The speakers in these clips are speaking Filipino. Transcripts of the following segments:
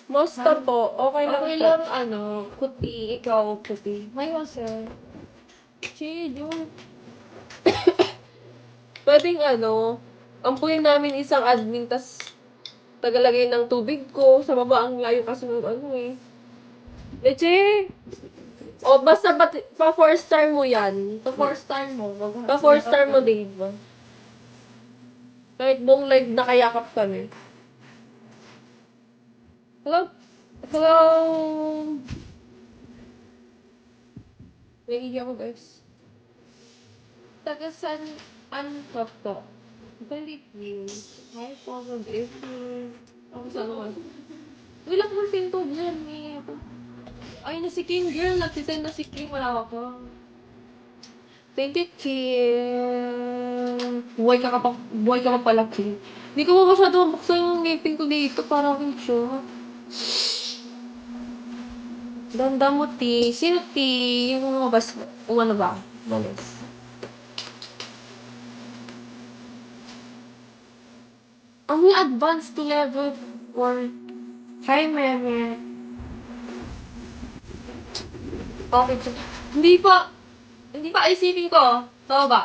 Musta po? Okay lang Okay po. lang, puti. Ikaw, puti. May sir. Chill, yun. Pwedeng ampunin namin isang admin, tas tagalagay ng tubig ko. Sa baba ang layo kasi ng eh. Leche! O, basta pa 4-star mo yan. So, 4-star mo. Pa 4-star mo, Dave. Kahit buong live nakayakap kami. Hello? Hello? Naiiyak ako, guys. Taga San... Ano to? Balitin. Hi, Papa, if you... Ako sa naman. Wala kang pinto dyan, eh. Ay, na si King, girl. Nagsisend na si King. Wala ako. Thank you, King. Buhay ka pa pala, King. Hindi ko pa masyado mabuksan yung ngipin ko dito. Parang siya. Ganda mo, T. Sino T? Yung mga ano ba? Balis. Ang advanced to level 4. Hi, Meme. Okay, hindi pa. Hindi pa isipin ko. Tama ba?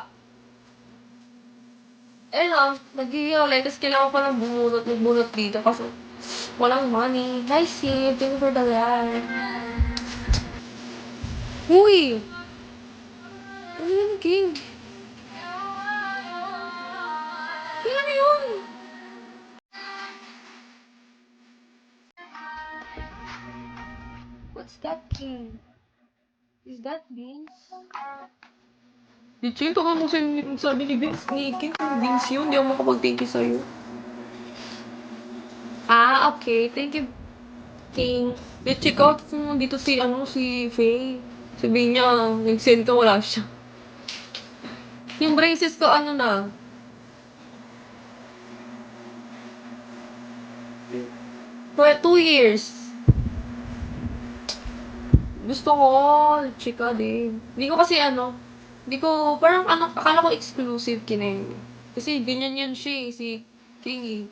Nag-i-online. Tapos kailangan ko pa ng magbunot dito. Kasi walang money. Hi, Sid. Thank you for the live. Uy! Ano yun, King? King, ano yun? What's that, King? Is that beans? Di, ito ka mo sabi ni Vince, ni King, Vince yun. Hindi ako makapag-thank you sa'yo. Okay. Thank you, King. Check out mo dito si Faye. Sabihin niya, nag-send ka, wala siya. Yung braces ko, na? For 2 years. Gusto ko, chika din. Hindi ko kasi hindi ko, parang akala ko exclusive kineng. Kasi ganyan yan siya si King eh.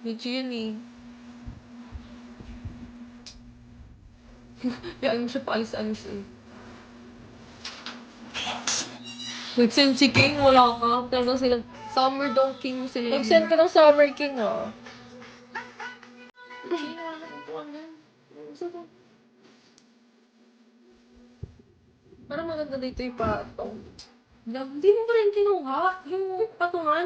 Legit yun eh. Yan mo siya paalis-alis eh. Nag-send si King, wala ka. Talagang sila, Summer Dong King sila. Nag-send ka ng Summer King, King, wala na upuan yan. Parang maganda dito yung patong. Hindi mo pa rin kinuha. Yung patungan.